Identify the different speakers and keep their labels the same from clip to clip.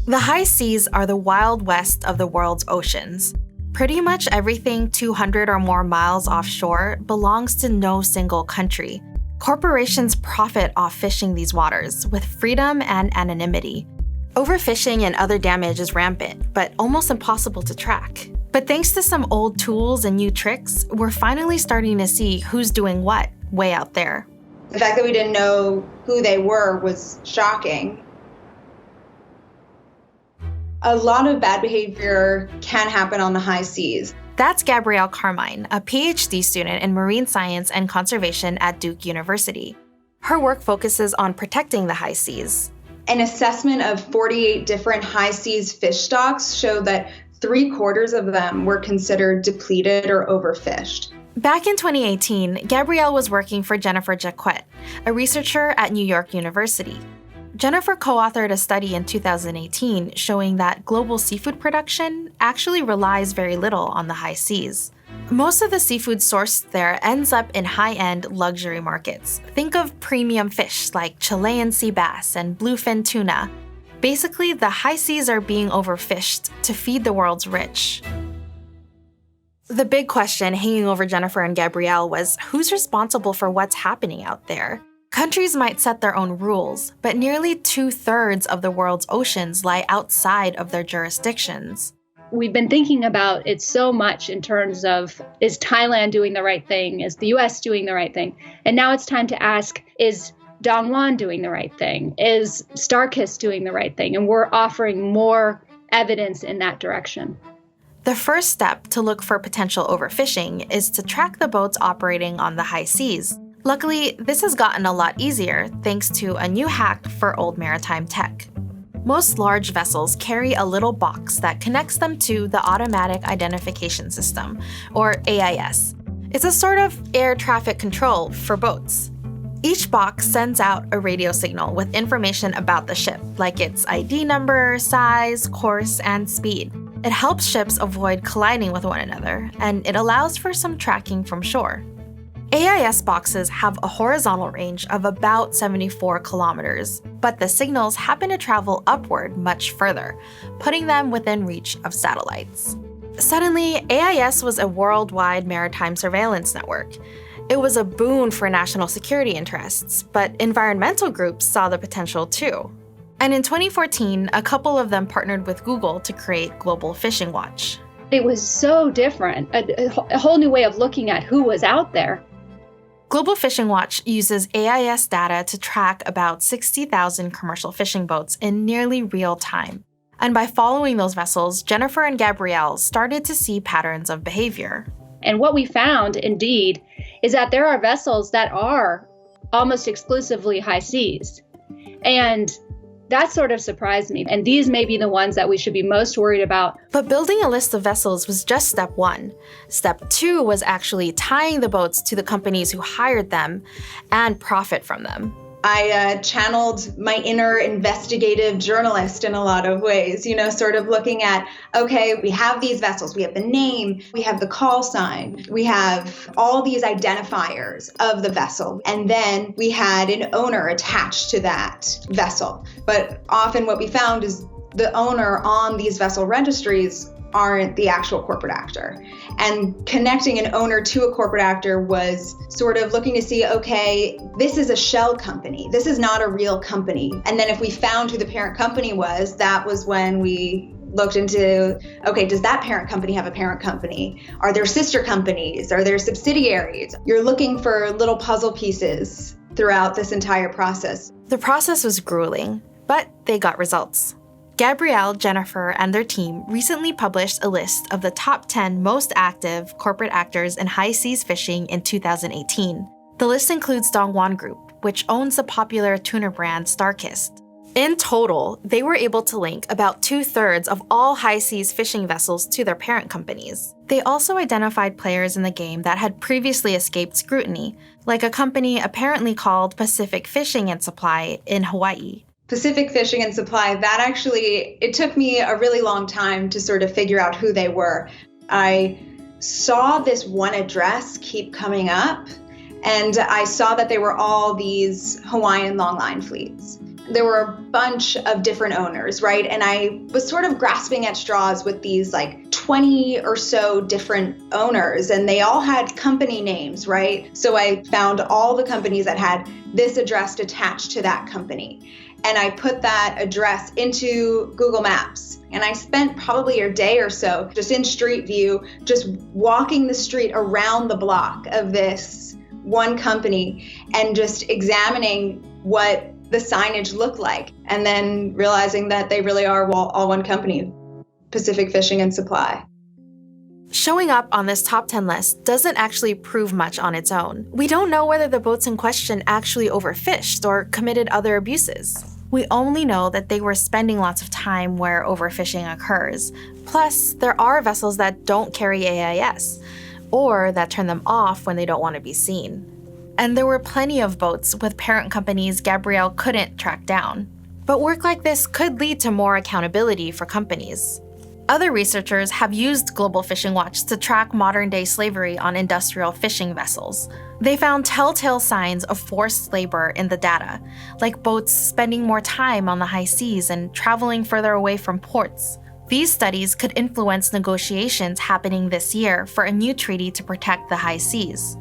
Speaker 1: The high seas are the wild west of the world's oceans. Pretty much everything 200 or more miles offshore belongs to no single country. Corporations profit off fishing these waters with freedom and anonymity. Overfishing and other damage is rampant, but almost impossible to track. But thanks to some old tools and new tricks, we're finally starting to see who's doing what way out there.
Speaker 2: The fact that we didn't know who they were was shocking. A lot of bad behavior can happen on the high seas.
Speaker 1: That's Gabrielle Carmine, a PhD student in marine science and conservation at Duke University. Her work focuses on protecting the high seas.
Speaker 2: An assessment of 48 different high seas fish stocks showed that 3/4 of them were considered depleted or overfished.
Speaker 1: Back in 2018, Gabrielle was working for Jennifer Jacquet, a researcher at New York University. Jennifer co-authored a study in 2018 showing that global seafood production actually relies very little on the high seas. Most of the seafood sourced there ends up in high-end luxury markets. Think of premium fish like Chilean sea bass and bluefin tuna. Basically, the high seas are being overfished to feed the world's rich. The big question hanging over Jennifer and Gabrielle was who's responsible for what's happening out there? Countries might set their own rules, but nearly 2/3 of the world's oceans lie outside of their jurisdictions.
Speaker 3: We've been thinking about it so much in terms of, is Thailand doing the right thing? Is the US doing the right thing? And now it's time to ask, is Dongguan doing the right thing? Is Starkist doing the right thing? And we're offering more evidence in that direction.
Speaker 1: The first step to look for potential overfishing is to track the boats operating on the high seas. Luckily, this has gotten a lot easier thanks to a new hack for old maritime tech. Most large vessels carry a little box that connects them to the Automatic Identification System, or AIS. It's a sort of air traffic control for boats. Each box sends out a radio signal with information about the ship, like its ID number, size, course, and speed. It helps ships avoid colliding with one another, and it allows for some tracking from shore. AIS boxes have a horizontal range of about 74 kilometers, but the signals happen to travel upward much further, putting them within reach of satellites. Suddenly, AIS was a worldwide maritime surveillance network. It was a boon for national security interests, but environmental groups saw the potential too. And in 2014, a couple of them partnered with Google to create Global Fishing Watch.
Speaker 3: It was so different, a whole new way of looking at who was out there.
Speaker 1: Global Fishing Watch uses AIS data to track about 60,000 commercial fishing boats in nearly real time. And by following those vessels, Jennifer and Gabrielle started to see patterns of behavior.
Speaker 3: And what we found, indeed, is that there are vessels that are almost exclusively high seas. And that sort of surprised me. And these may be the ones that we should be most worried about.
Speaker 1: But building a list of vessels was just step one. Step two was actually tying the boats to the companies who hired them and profit from them.
Speaker 2: I channeled my inner investigative journalist in a lot of ways, sort of looking at, okay, we have these vessels, we have the name, we have the call sign, we have all these identifiers of the vessel, and then we had an owner attached to that vessel. But often what we found is the owner on these vessel registries aren't the actual corporate actor. And connecting an owner to a corporate actor was sort of looking to see, okay, this is a shell company. This is not a real company. And then if we found who the parent company was, that was when we looked into, okay, does that parent company have a parent company? Are there sister companies? Are there subsidiaries? You're looking for little puzzle pieces throughout this entire process.
Speaker 1: The process was grueling, but they got results. Gabrielle, Jennifer, and their team recently published a list of the top 10 most active corporate actors in high seas fishing in 2018. The list includes Dongguan Group, which owns the popular tuna brand Starkist. In total, they were able to link about 2/3 of all high seas fishing vessels to their parent companies. They also identified players in the game that had previously escaped scrutiny, like a company apparently called Pacific Fishing and Supply in Hawaii.
Speaker 2: Pacific Fishing and Supply, it took me a really long time to sort of figure out who they were. I saw this one address keep coming up, and I saw that they were all these Hawaiian longline fleets. there were a bunch of different owners, right? And I was sort of grasping at straws with these like 20 or so different owners, and they all had company names, right? So I found all the companies that had this address attached to that company. And I put that address into Google Maps. And I spent probably a day or so just in Street View, just walking the street around the block of this one company and just examining what the signage looked like, and then realizing that they really are all one company, Pacific Fishing and Supply.
Speaker 1: Showing up on this top 10 list doesn't actually prove much on its own. We don't know whether the boats in question actually overfished or committed other abuses. We only know that they were spending lots of time where overfishing occurs. Plus, there are vessels that don't carry AIS, or that turn them off when they don't want to be seen. And there were plenty of boats with parent companies Gabrielle couldn't track down. But work like this could lead to more accountability for companies. Other researchers have used Global Fishing Watch to track modern-day slavery on industrial fishing vessels. They found telltale signs of forced labor in the data, like boats spending more time on the high seas and traveling further away from ports. These studies could influence negotiations happening this year for a new treaty to protect the high seas.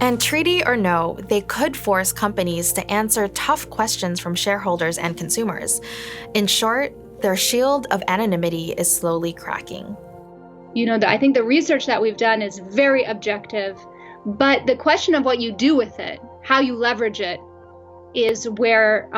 Speaker 1: And treaty or no, they could force companies to answer tough questions from shareholders and consumers. In short, their shield of anonymity is slowly cracking.
Speaker 3: I think the research that we've done is very objective, but the question of what you do with it, how you leverage it, is where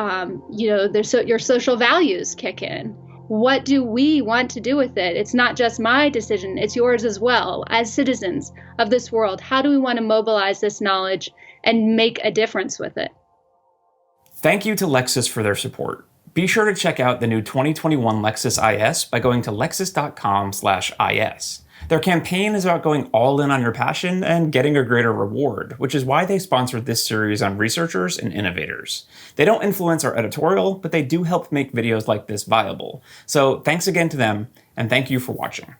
Speaker 3: your social values kick in. What do we want to do with it? It's not just my decision, it's yours as well. As citizens of this world, how do we want to mobilize this knowledge and make a difference with it?
Speaker 4: Thank you to Lexus for their support. Be sure to check out the new 2021 Lexus IS by going to lexus.com/IS. Their campaign is about going all in on your passion and getting a greater reward, which is why they sponsored this series on researchers and innovators. They don't influence our editorial, but they do help make videos like this viable. So thanks again to them, and thank you for watching.